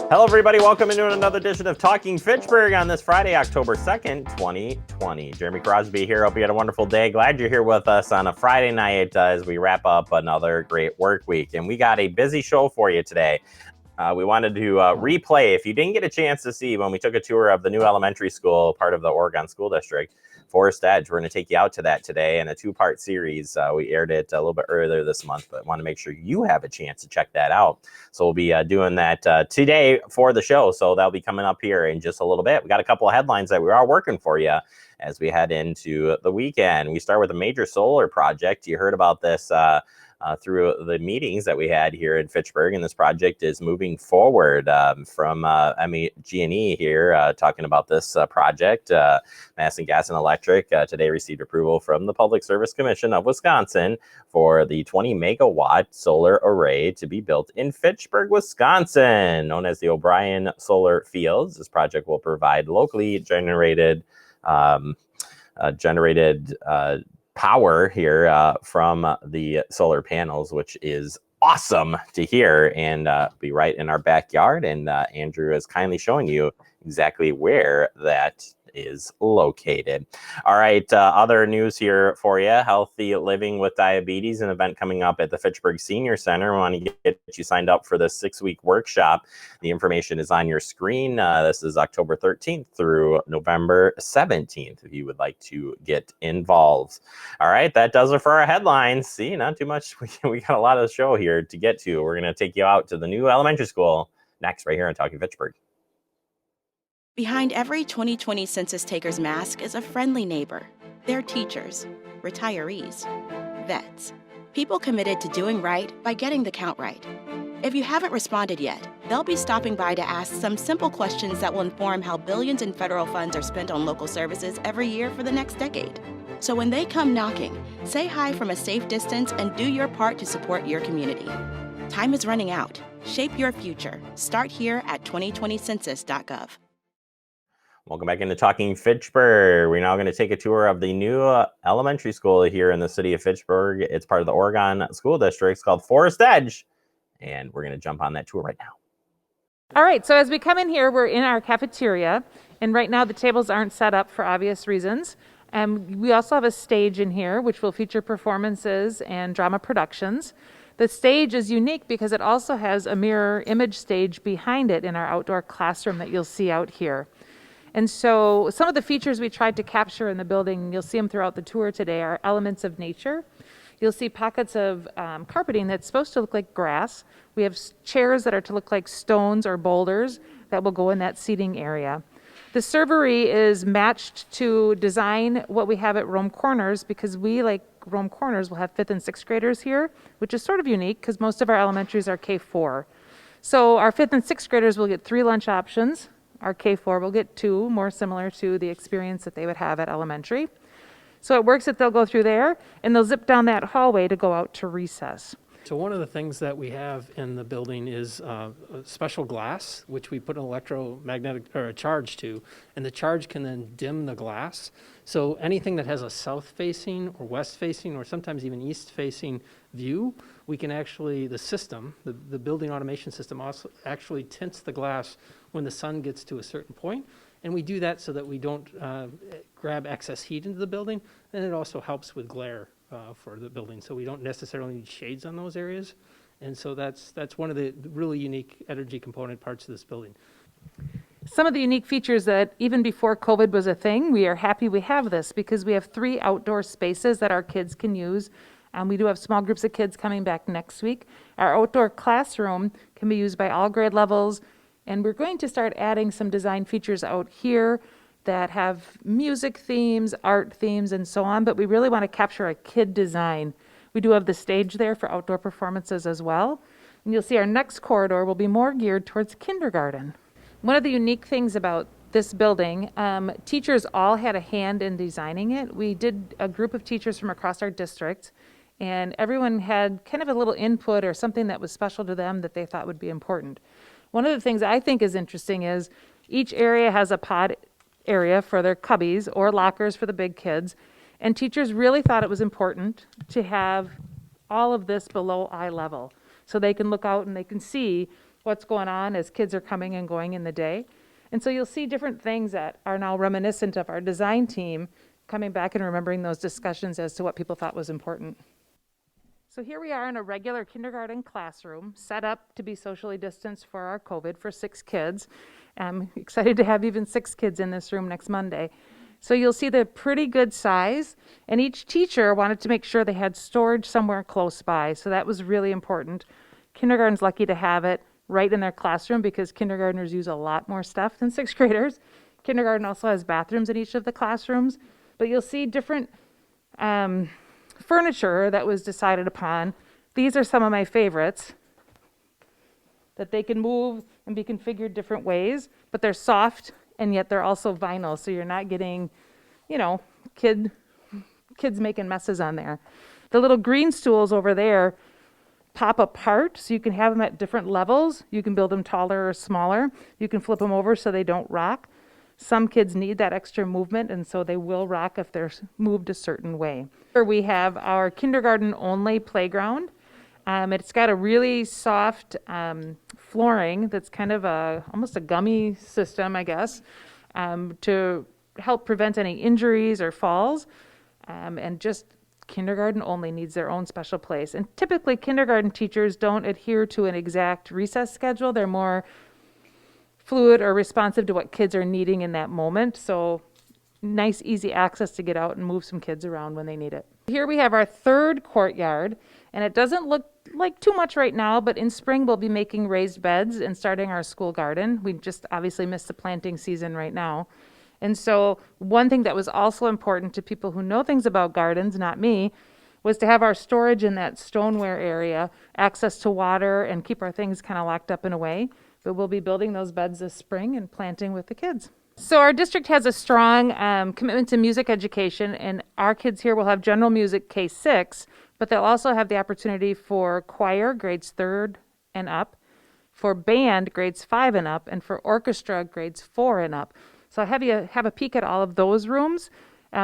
Hello, everybody. Welcome into another edition of Talking Fitchburg on this Friday, October 2nd, 2020. Jeremy Crosby here. Hope you had a wonderful day. Glad you're here with us on a Friday night as we wrap up another great work week. And we got a busy show for you today. We wanted to replay, if you didn't get a chance to see when we took a tour of the new elementary school, part of the Oregon School District, Forest Edge. We're going to take you out to that today in a two-part series. We aired it a little bit earlier this month, but want to make sure you have a chance to check that out. So we'll be doing that today for the show. So that'll be coming up here in just a little bit. We got a couple of headlines that we are working for you as we head into the weekend. We start with a major solar project. You heard about this through the meetings that we had here in Fitchburg, and this project is moving forward from MG&E here talking about this project. Madison Gas and Electric today received approval from the Public Service Commission of Wisconsin for the 20 megawatt solar array to be built in Fitchburg, Wisconsin, known as the O'Brien Solar Fields. This project will provide locally generated power here from the solar panels, which is awesome to hear, and be right in our backyard. And Andrew is kindly showing you exactly where that is located. All right, other news here for you. Healthy Living with Diabetes, an event coming up at the Fitchburg Senior Center. We want to get you signed up for this 6-week workshop. The information is on your screen. This is October 13th through November 17th if you would like to get involved. All right, that does it for our headlines. See, not too much. We got a lot of the show here to get to. We're going to take you out to the new elementary school next, right here on Talking Fitchburg. Behind every 2020 census taker's mask is a friendly neighbor. They're teachers, retirees, vets, people committed to doing right by getting the count right. If you haven't responded yet, they'll be stopping by to ask some simple questions that will inform how billions in federal funds are spent on local services every year for the next decade. So when they come knocking, say hi from a safe distance and do your part to support your community. Time is running out. Shape your future. Start here at 2020census.gov. Welcome back into Talking Fitchburg. We're now going to take a tour of the new elementary school here in the city of Fitchburg. It's part of the Oregon School District. It's called Forest Edge, and we're going to jump on that tour right now. All right, so as we come in here, we're in our cafeteria, and right now the tables aren't set up for obvious reasons. We also have a stage in here, which will feature performances and drama productions. The stage is unique because it also has a mirror image stage behind it in our outdoor classroom that you'll see out here. And so some of the features we tried to capture in the building, you'll see them throughout the tour today, are elements of nature. You'll see pockets of carpeting that's supposed to look like grass. We have chairs that are to look like stones or boulders that will go in that seating area. The servery is matched to design what we have at Rome Corners, because we, like Rome Corners, will have 5th and 6th graders here, which is sort of unique because most of our elementaries are K-4. So our 5th and 6th graders will get 3 lunch options. Our K-4 will get 2, more similar to the experience that they would have at elementary. So it works that they'll go through there, and they'll zip down that hallway to go out to recess. So one of the things that we have in the building is a special glass, which we put an electromagnetic or a charge to, and the charge can then dim the glass. So anything that has a south-facing or west-facing or sometimes even east-facing view, we can actually, the building automation system also actually tints the glass when the sun gets to a certain point. And we do that so that we don't grab excess heat into the building, and it also helps with glare for the building. So we don't necessarily need shades on those areas. And so that's one of the really unique energy component parts of this building. Some of the unique features that even before COVID was a thing, we are happy we have this because we have 3 outdoor spaces that our kids can use. We do have small groups of kids coming back next week. Our outdoor classroom can be used by all grade levels, and we're going to start adding some design features out here that have music themes, art themes, and so on, but we really want to capture a kid design. We do have the stage there for outdoor performances as well. And you'll see our next corridor will be more geared towards kindergarten. One of the unique things about this building, teachers all had a hand in designing it. We did a group of teachers from across our district, and everyone had kind of a little input or something that was special to them that they thought would be important. One of the things I think is interesting is each area has a pod area for their cubbies or lockers for the big kids, and teachers really thought it was important to have all of this below eye level so they can look out and they can see what's going on as kids are coming and going in the day. And so you'll see different things that are now reminiscent of our design team coming back and remembering those discussions as to what people thought was important. So here we are in a regular kindergarten classroom, set up to be socially distanced for our COVID for 6 kids. I'm excited to have even 6 kids in this room next Monday. So you'll see the pretty good size, and each teacher wanted to make sure they had storage somewhere close by, so that was really important. Kindergarten's lucky to have it right in their classroom because kindergartners use a lot more stuff than 6th graders. Kindergarten also has bathrooms in each of the classrooms, but you'll see different furniture that was decided upon. These are some of my favorites that they can move and be configured different ways, but they're soft and yet they're also vinyl, so you're not getting, you know, kids making messes on there. The little green stools over there pop apart, so you can have them at different levels. You can build them taller or smaller. You can flip them over so they don't rock. Some kids need that extra movement, and so they will rock if they're moved a certain way. Here we have our kindergarten-only playground. It's got a really soft flooring that's kind of almost a gummy system, I guess, to help prevent any injuries or falls. And just kindergarten only needs their own special place. And typically kindergarten teachers don't adhere to an exact recess schedule. They're more fluid or responsive to what kids are needing in that moment. So nice, easy access to get out and move some kids around when they need it. Here we have our 3rd courtyard, and it doesn't look like too much right now, but in spring we'll be making raised beds and starting our school garden. We just obviously missed the planting season right now. And so one thing that was also important to people who know things about gardens, not me, was to have our storage in that stoneware area, access to water, and keep our things kind of locked up in a way. But we'll be building those beds this spring and planting with the kids. So our district has a strong commitment to music education, and our kids here will have general music K-6, but they'll also have the opportunity for choir, grades 3rd and up, for band, grades 5 and up, and for orchestra, grades 4 and up. So I'll have you have a peek at all of those rooms.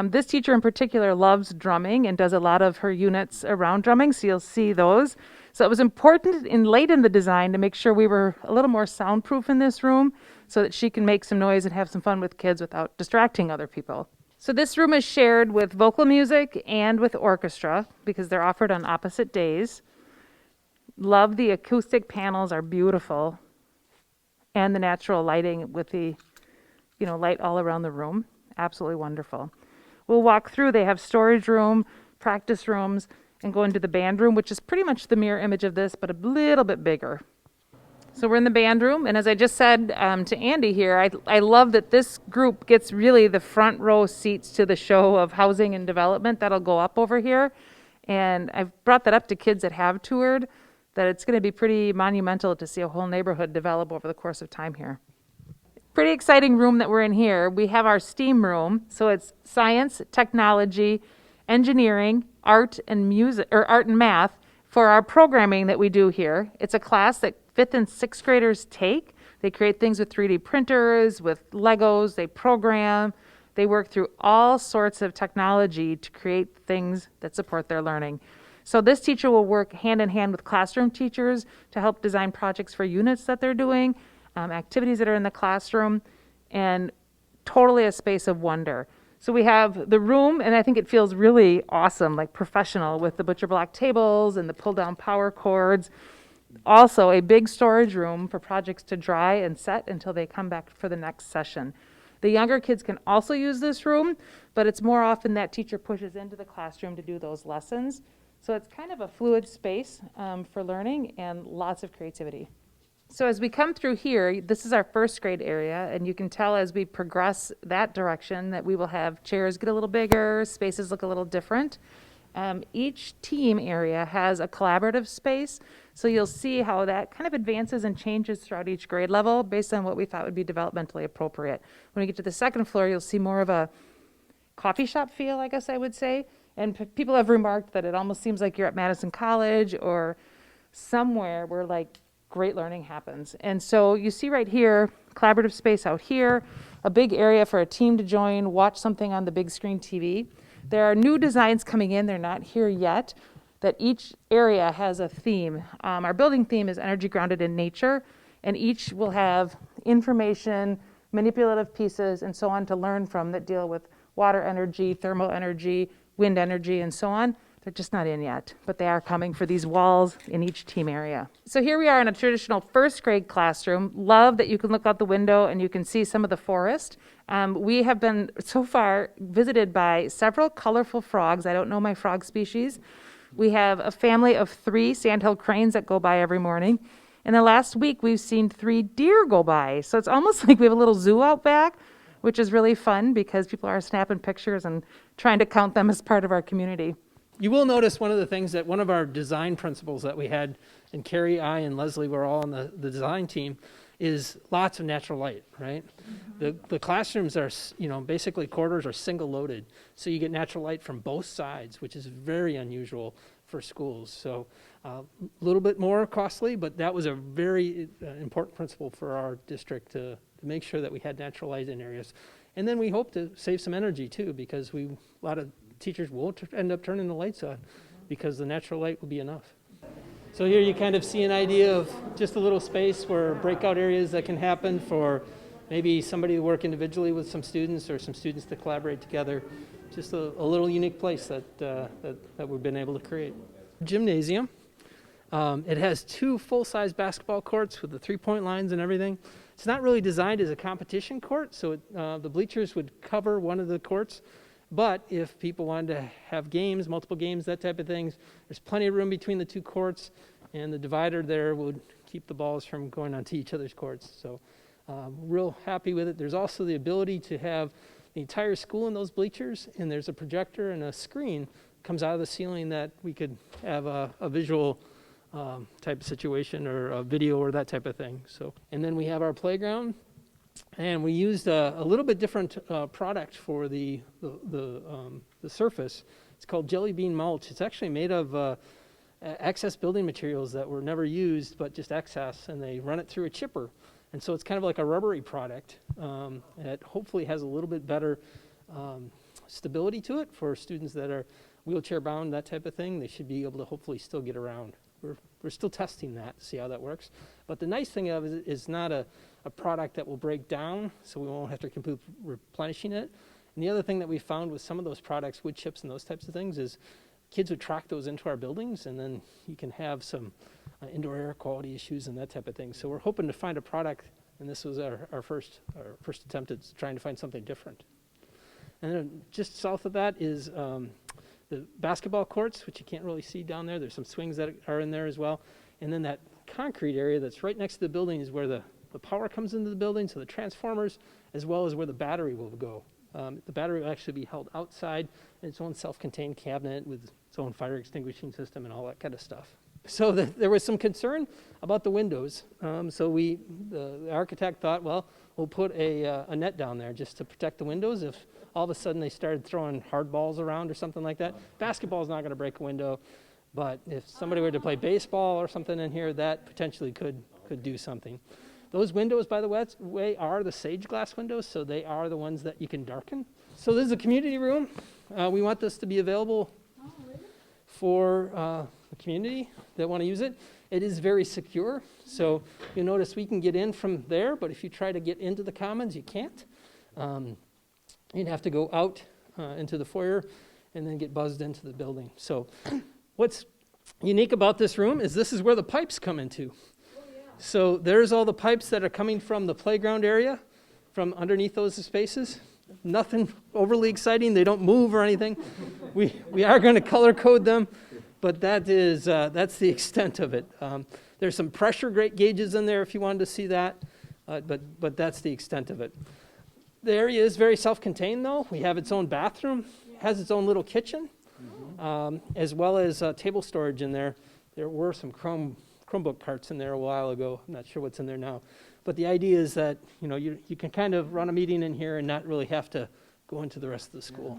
This teacher in particular loves drumming and does a lot of her units around drumming, so you'll see those. So it was important late in the design to make sure we were a little more soundproof in this room so that she can make some noise and have some fun with kids without distracting other people. So this room is shared with vocal music and with orchestra because they're offered on opposite days. Love the acoustic panels, are beautiful, and the natural lighting with the light all around the room. Absolutely wonderful. We'll walk through. They have storage room, practice rooms, and go into the band room, which is pretty much the mirror image of this, but a little bit bigger. So we're in the band room, and as I just said to Andy here, I love that this group gets really the front row seats to the show of housing and development that'll go up over here. And I've brought that up to kids that have toured, that it's going to be pretty monumental to see a whole neighborhood develop over the course of time here. Pretty exciting room that we're in here. We have our STEAM room, so it's science, technology, engineering, art and music, or art and math for our programming that we do here. It's a class that 5th and 6th graders take. They create things with 3D printers, with Legos, they program, they work through all sorts of technology to create things that support their learning. So this teacher will work hand in hand with classroom teachers to help design projects for units that they're doing, activities that are in the classroom, and totally a space of wonder. So we have the room, and I think it feels really awesome, like professional, with the butcher block tables and the pull-down power cords. Also a big storage room for projects to dry and set until they come back for the next session. The younger kids can also use this room, but it's more often that teacher pushes into the classroom to do those lessons. So it's kind of a fluid space for learning and lots of creativity. So as we come through here, this is our 1st grade area, and you can tell as we progress that direction that we will have chairs get a little bigger, spaces look a little different. Each team area has a collaborative space, so you'll see how that kind of advances and changes throughout each grade level based on what we thought would be developmentally appropriate. When we get to the 2nd floor, you'll see more of a coffee shop feel, I guess I would say, and people have remarked that it almost seems like you're at Madison College or somewhere where like great learning happens. And so you see right here, collaborative space out here, a big area for a team to join, watch something on the big screen TV. There are new designs coming in, they're not here yet, that each area has a theme. Our building theme is energy grounded in nature, and each will have information, manipulative pieces, and so on to learn from that deal with water energy, thermal energy, wind energy, and so on. They're just not in yet, but they are coming for these walls in each team area. So here we are in a traditional first grade classroom. Love that you can look out the window and you can see some of the forest. We have been so far visited by several colorful frogs. I don't know my frog species. We have a family of 3 sandhill cranes that go by every morning. In the last week, we've seen 3 deer go by. So it's almost like we have a little zoo out back, which is really fun because people are snapping pictures and trying to count them as part of our community. You will notice one of the things that one of our design principles that we had, and Carrie, I, and Leslie were all on the design team, is lots of natural light, right? The classrooms are, basically corridors are single loaded. So you get natural light from both sides, which is very unusual for schools. So a little bit more costly, but that was a very important principle for our district to make sure that we had natural light in areas. And then we hope to save some energy too, because a lot of teachers won't end up turning the lights on because the natural light will be enough. So here you kind of see an idea of just a little space where breakout areas that can happen for maybe somebody to work individually with some students or some students to collaborate together. Just a little unique place that we've been able to create. Gymnasium. It has 2 full-size basketball courts with the 3-point lines and everything. It's not really designed as a competition court, so the bleachers would cover one of the courts. But if people wanted to have games, multiple games, that type of things, there's plenty of room between the 2 courts, and the divider there would keep the balls from going onto each other's courts. So real happy with it. There's also the ability to have the entire school in those bleachers, and there's a projector and a screen comes out of the ceiling that we could have a visual type of situation or a video or that type of thing. So, and then we have our playground. And we used a little bit different product for the surface. It's called jelly bean mulch. It's actually made of excess building materials that were never used, but just excess, and they run it through a chipper. And so it's kind of like a rubbery product that hopefully has a little bit better stability to it for students that are wheelchair bound, that type of thing. They should be able to hopefully still get around. We're still testing that to see how that works. But the nice thing of it is not a product that will break down, so we won't have to keep replenishing it. And the other thing that we found with some of those products, wood chips and those types of things, is kids would track those into our buildings, and then you can have some indoor air quality issues and that type of thing. So we're hoping to find a product, and this was our first attempt at trying to find something different. And then just south of that is the basketball courts, which you can't really see down there. There's some swings that are in there as well. And then that concrete area that's right next to the building is where the power comes into the building, so the transformers, as well as where the battery will go. The battery will actually be held outside in its own self-contained cabinet with its own fire extinguishing system and all that kind of stuff. So there was some concern about the windows. So the architect thought, well, we'll put a net down there just to protect the windows. If all of a sudden they started throwing hard balls around or something like that, basketball is not going to break a window. But if somebody were to play baseball or something in here, that potentially could do something. Those windows, by the way, are the sage glass windows, so they are the ones that you can darken. So this is a community room. We want this to be available for the community that want to use it. It is very secure, so you'll notice we can get in from there, but if you try to get into the commons, you can't. You'd have to go out into the foyer and then get buzzed into the building. So what's unique about this room is this is where the pipes come into. So there's all the pipes that are coming from the playground area, from underneath those spaces. Nothing overly exciting. They don't move or anything. We are going to color code them, but that's the extent of it. There's some pressure gauges in there if you wanted to see that, but that's the extent of it. The area is very self-contained, though. We have its own bathroom, has its own little kitchen, as well as table storage in there. There were some Chromebook carts in there a while ago. I'm not sure what's in there now. But the idea is that you can kind of run a meeting in here and not really have to go into the rest of the school.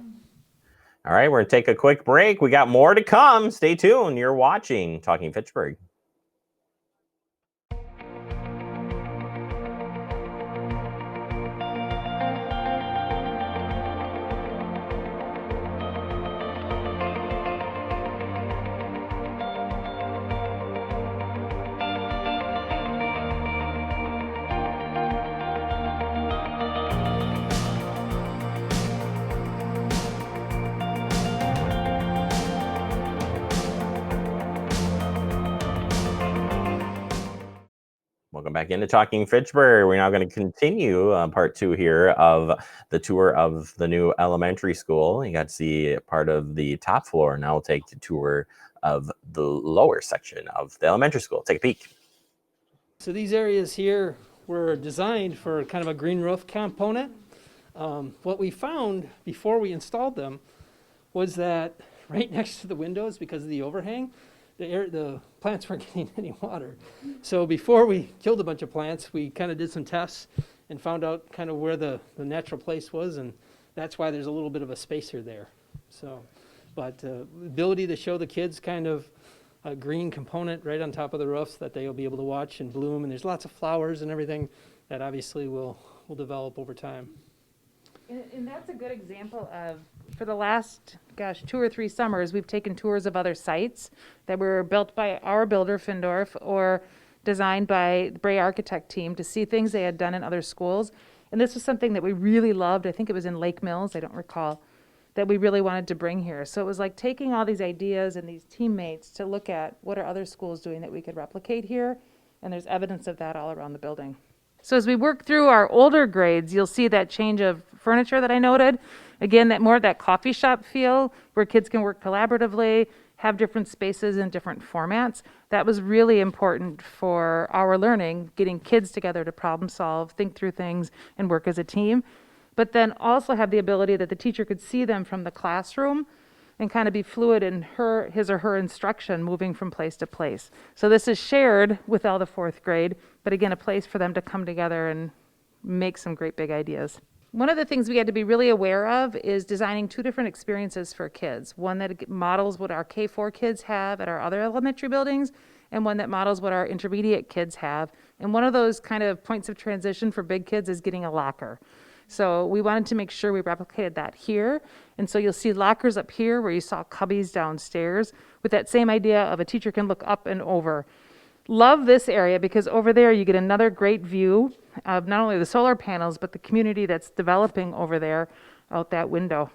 All right, we're going to take a quick break. We got more to come. Stay tuned. You're watching Talking Fitchburg. Welcome back into Talking Fitchburg. We're now going to continue part 2 here of the tour of the new elementary school. You got to see part of the top floor. Now we'll take the tour of the lower section of the elementary school. Take a peek. So these areas here were designed for kind of a green roof component. What we found before we installed them was that right next to the windows, because of the overhang, the plants weren't getting any water. So before we killed a bunch of plants, we kind of did some tests and found out kind of where the natural place was, and that's why there's a little bit of a spacer there. So, but the ability to show the kids kind of a green component right on top of the roofs that they'll be able to watch and bloom, and there's lots of flowers and everything that obviously will develop over time. And that's a good example of, for the last, 2 or 3 summers, we've taken tours of other sites that were built by our builder, Findorf, or designed by the Bray architect team to see things they had done in other schools. And this was something that we really loved. I think it was in Lake Mills, I don't recall, that we really wanted to bring here. So it was like taking all these ideas and these teammates to look at what are other schools doing that we could replicate here. And there's evidence of that all around the building. So as we work through our older grades, you'll see that change of furniture that I noted. Again, that coffee shop feel where kids can work collaboratively, have different spaces and different formats. That was really important for our learning, getting kids together to problem solve, think through things, and work as a team. But then also have the ability that the teacher could see them from the classroom and kind of be fluid in his or her instruction, moving from place to place. So this is shared with all the 4th grade, but again, a place for them to come together and make some great big ideas. One of the things we had to be really aware of is designing 2 different experiences for kids. One that models what our K-4 kids have at our other elementary buildings, and one that models what our intermediate kids have. And one of those kind of points of transition for big kids is getting a locker. So we wanted to make sure we replicated that here. And so you'll see lockers up here where you saw cubbies downstairs with that same idea of a teacher can look up and over. Love this area because over there you get another great view of not only the solar panels, but the community that's developing over there out that window.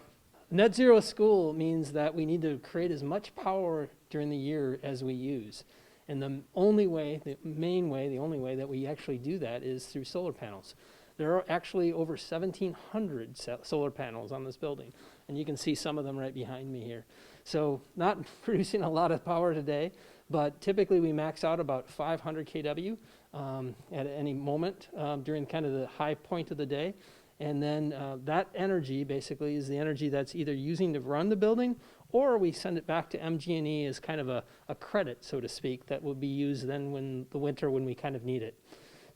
Net zero school means that we need to create as much power during the year as we use. And the only way that we actually do that is through solar panels. There are actually over 1,700 solar panels on this building, and you can see some of them right behind me here. So not producing a lot of power today, but typically we max out about 500 kW at any moment during kind of the high point of the day. And then that energy basically is the energy that's either using to run the building, or we send it back to MG&E as kind of a credit, so to speak, that will be used then when we kind of need it.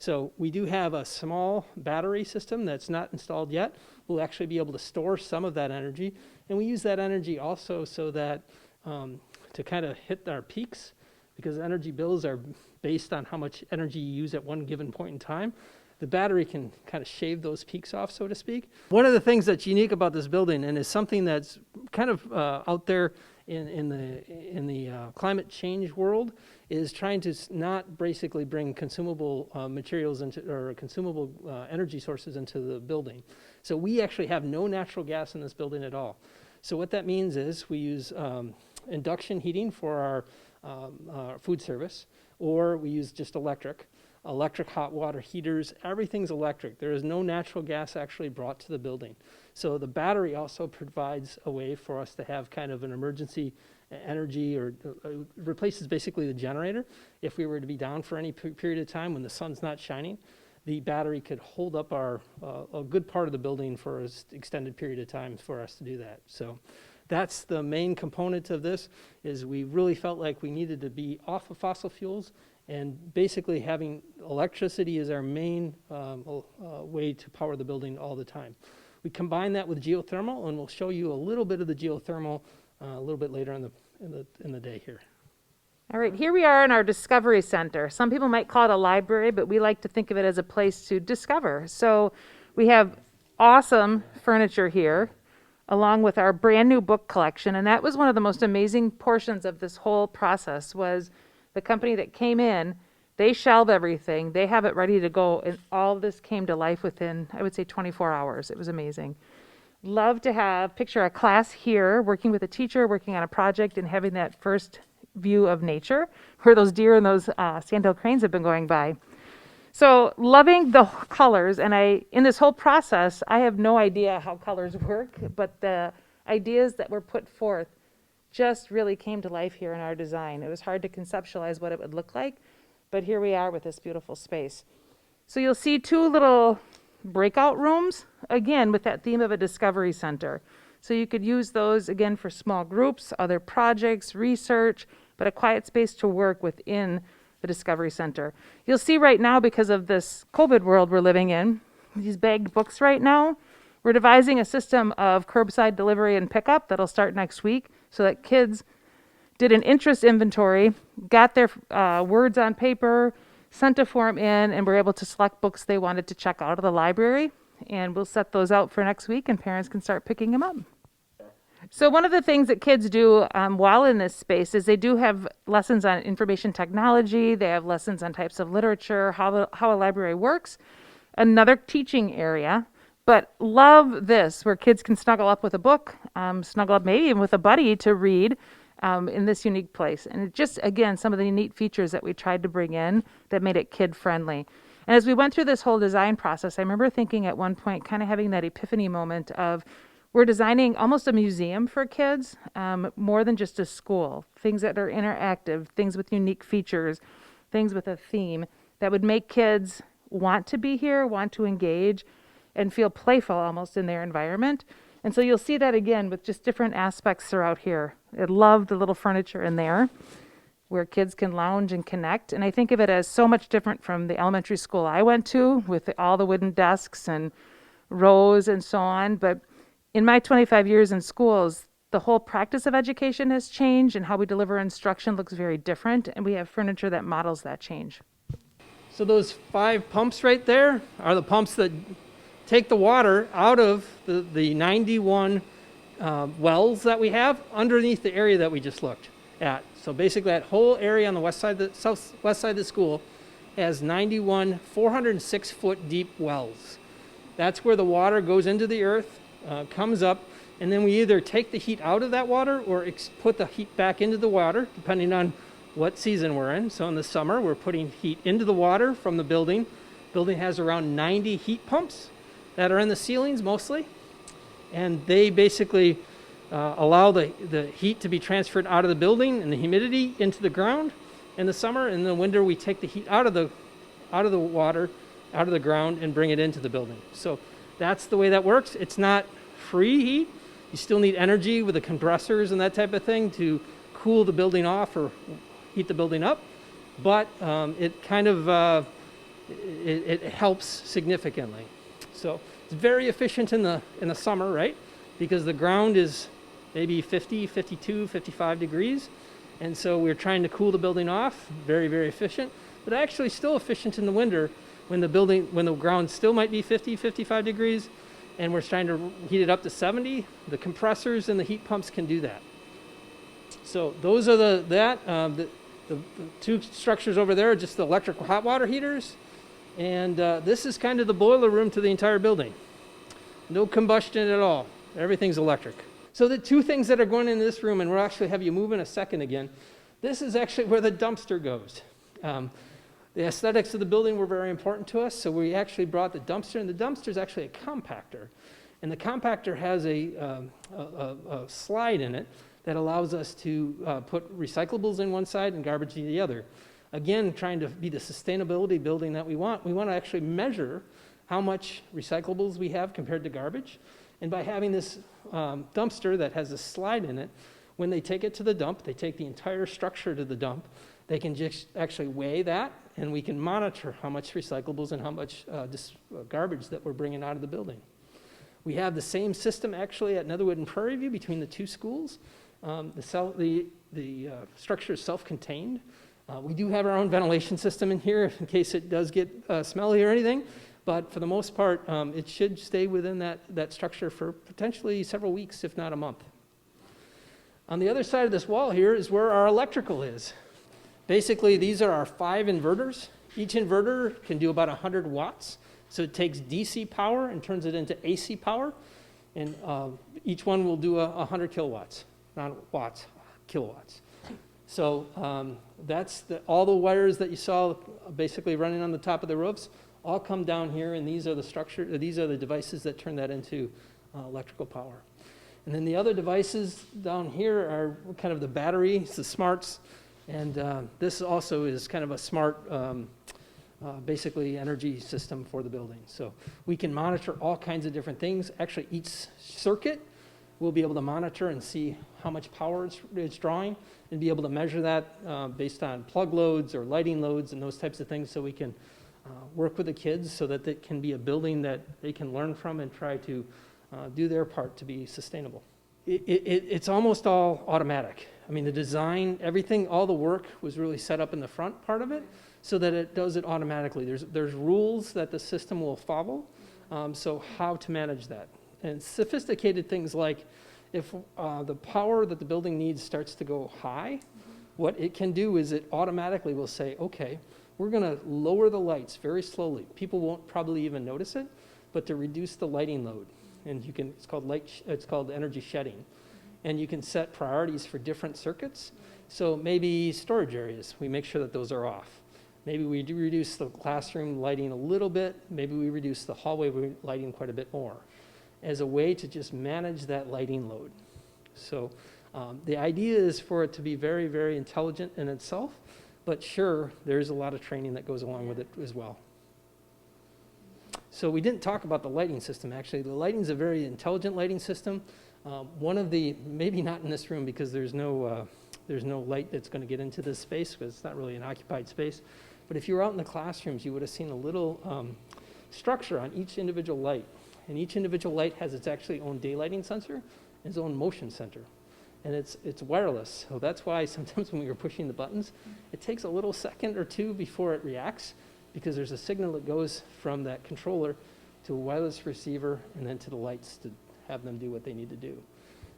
So we do have a small battery system that's not installed yet. We'll actually be able to store some of that energy. And we use that energy also so that to kind of hit our peaks, because energy bills are based on how much energy you use at one given point in time. The battery can kind of shave those peaks off, so to speak. One of the things that's unique about this building, and is something that's kind of out there in the climate change world, is trying to not basically bring consumable materials or consumable energy sources into the building. So we actually have no natural gas in this building at all. So what that means is we use induction heating for our food service, or we use just electric hot water heaters. Everything's electric. There is no natural gas actually brought to the building. So the battery also provides a way for us to have kind of an emergency energy, or replaces basically the generator. If we were to be down for any period of time when the sun's not shining, the battery could hold up a good part of the building for an extended period of time for us to do that. So that's the main component of this, is we really felt like we needed to be off of fossil fuels, and basically having electricity as our main way to power the building all the time. We combine that with geothermal, and we'll show you a little bit of the geothermal a little bit later in the day here. All right, here we are in our Discovery Center. Some people might call it a library, but we like to think of it as a place to discover. So we have awesome furniture here, along with our brand new book collection. And that was one of the most amazing portions of this whole process, was the company that came in, they shelve everything, they have it ready to go, and all of this came to life within, I would say, 24 hours. It was amazing. Love to picture a class here, working with a teacher, working on a project, and having that first view of nature, where those deer and those sandhill cranes have been going by. So loving the colors, and in this whole process, I have no idea how colors work, but the ideas that were put forth just really came to life here in our design. It was hard to conceptualize what it would look like, but here we are with this beautiful space. So you'll see two little breakout rooms, again, with that theme of a discovery center. So you could use those, again, for small groups, other projects, research, but a quiet space to work within the Discovery Center. You'll see right now, because of this COVID world we're living in, these bagged books right now, we're devising a system of curbside delivery and pickup that'll start next week so that kids did an interest inventory, got their words on paper, sent a form in, and were able to select books they wanted to check out of the library. And we'll set those out for next week, and parents can start picking them up. So one of the things that kids do while in this space is they do have lessons on information technology. They have lessons on types of literature, how a library works, another teaching area. But love this, where kids can snuggle up with a book, snuggle up maybe even with a buddy to read in this unique place. And it just, again, some of the neat features that we tried to bring in that made it kid-friendly. And as we went through this whole design process, I remember thinking at one point, kind of having that epiphany moment of, we're designing almost a museum for kids, more than just a school. Things that are interactive, things with unique features, things with a theme that would make kids want to be here, want to engage, and feel playful almost in their environment. And so you'll see that again with just different aspects throughout here. I love the little furniture in there where kids can lounge and connect. And I think of it as so much different from the elementary school I went to with all the wooden desks and rows and so on. But in my 25 years in schools, the whole practice of education has changed, and how we deliver instruction looks very different, and we have furniture that models that change. So those 5 pumps right there are the pumps that take the water out of the 91 wells that we have underneath the area that we just looked at. So basically that whole area on the southwest side of the school has 91 406-foot deep wells. That's where the water goes into the earth, comes up, and then we either take the heat out of that water or put the heat back into the water, depending on what season we're in. So in the summer, we're putting heat into the water from the building. The building has around 90 heat pumps that are in the ceilings mostly, and they basically allow the heat to be transferred out of the building and the humidity into the ground in the summer. And in the winter, we take the heat out of the water, out of the ground, and bring it into the building. So that's the way that works. It's not free heat. You still need energy with the compressors and that type of thing to cool the building off or heat the building up, but it kind of it helps significantly. So it's very efficient in the summer, right? Because the ground is maybe 50, 52, 55 degrees. And so we're trying to cool the building off, very, very efficient, but actually still efficient in the winter when the ground still might be 50, 55 degrees, and we're trying to heat it up to 70. The compressors and the heat pumps can do that. So those are the 2 structures over there are just the electric hot water heaters. And this is kind of the boiler room to the entire building. No combustion at all. Everything's electric. So the 2 things that are going into this room, and we'll actually have you move in a second again, this is actually where the dumpster goes. The aesthetics of the building were very important to us, so we actually brought the dumpster, and the dumpster is actually a compactor. And the compactor has a slide in it that allows us to put recyclables in one side and garbage in the other. Again, trying to be the sustainability building that we want. We want to actually measure how much recyclables we have compared to garbage. And by having this dumpster that has a slide in it, when they take it to the dump, they take the entire structure to the dump, they can just actually weigh that, and we can monitor how much recyclables and how much garbage that we're bringing out of the building. We have the same system actually at Netherwood and Prairie View between the 2 schools. The structure is self-contained. We do have our own ventilation system in here in case it does get smelly or anything, but for the most part, it should stay within that structure for potentially several weeks, if not a month. On the other side of this wall here is where our electrical is. Basically, these are our 5 inverters. Each inverter can do about 100 watts. So it takes DC power and turns it into AC power. And each one will do 100 kilowatts, not watts, kilowatts. So that's all the wires that you saw basically running on the top of the roofs all come down here, and these are the devices that turn that into electrical power. And then the other devices down here are kind of the batteries, the smarts, and this also is kind of a smart, basically energy system for the building. So we can monitor all kinds of different things. Actually, each circuit we'll be able to monitor and see how much power it's drawing and be able to measure that based on plug loads or lighting loads and those types of things, so we can work with the kids so that it can be a building that they can learn from and try to do their part to be sustainable. It's almost all automatic. I mean, the design, everything, all the work was really set up in the front part of it so that it does it automatically. There's rules that the system will follow, so how to manage that. And sophisticated things like if the power that the building needs starts to go high, what it can do is it automatically will say, okay, we're going to lower the lights very slowly. People won't probably even notice it, but to reduce the lighting load. And it's called energy shedding. And you can set priorities for different circuits. So maybe storage areas, we make sure that those are off. Maybe we do reduce the classroom lighting a little bit. Maybe we reduce the hallway lighting quite a bit more, as a way to just manage that lighting load. So the idea is for it to be very, very intelligent in itself, but sure, there's a lot of training that goes along with it as well. So we didn't talk about the lighting system, actually. The lighting is a very intelligent lighting system. One of the, maybe not in this room because there's no light that's going to get into this space because it's not really an occupied space. But if you were out in the classrooms, you would have seen a little structure on each individual light. And each individual light has its actually own daylighting sensor and its own motion center. And it's wireless. So that's why sometimes when we were pushing the buttons, it takes a little second or two before it reacts, because there's a signal that goes from that controller to a wireless receiver and then to the lights to have them do what they need to do.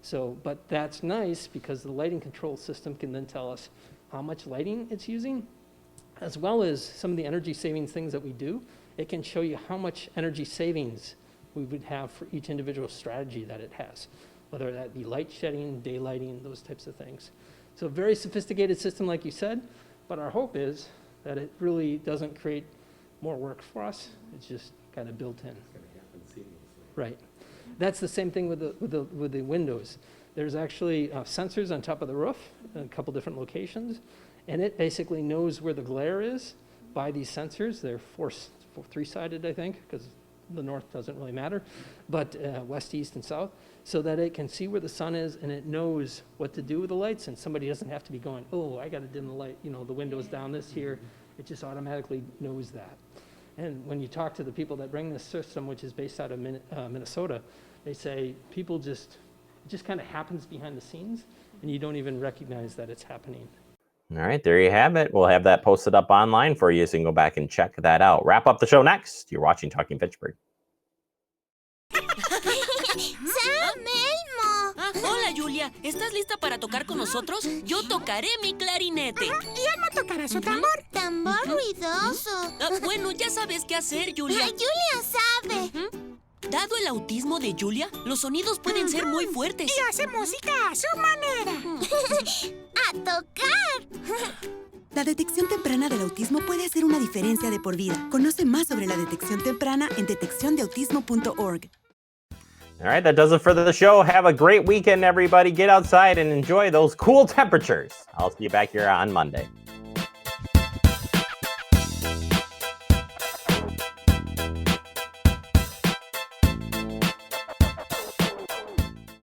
So, but that's nice because the lighting control system can then tell us how much lighting it's using, as well as some of the energy savings things that we do. It can show you how much energy savings we would have for each individual strategy that it has, whether that be light shedding, daylighting, those types of things. So very sophisticated system, like you said, but our hope is that it really doesn't create more work for us. It's just kind of built in. It's going to happen seamlessly. Right. That's the same thing with the windows. There's actually sensors on top of the roof in a couple different locations, and it basically knows where the glare is by these sensors. They're three-sided, I think, because the north doesn't really matter, but west, east, and south, so that it can see where the sun is and it knows what to do with the lights, and somebody doesn't have to be going, oh, I got to dim the light, the window's down this here. It just automatically knows that. And when you talk to the people that bring this system, which is based out of Minnesota, they say it just kind of happens behind the scenes, and you don't even recognize that it's happening. All right, there you have it. We'll have that posted up online for you, so you can go back and check that out. Wrap up the show next. You're watching Talking Fitchburg. ¡Sam, Elmo! Hola, Julia. ¿Estás lista para tocar con nosotros? Yo tocaré mi clarinete. Y Elmo tocará su tambor. Tambor ruidoso. Bueno, ya sabes qué hacer, Julia. Julia sabe. Dado el autismo de Julia, los sonidos pueden ser muy fuertes. Y hace música a su manera. ¡A tocar! La detección temprana del autismo puede hacer una diferencia de por vida. Conoce más sobre la detección temprana en detecciondeautismo.org. All right, that does it for the show. Have a great weekend, everybody. Get outside and enjoy those cool temperatures. I'll see you back here on Monday.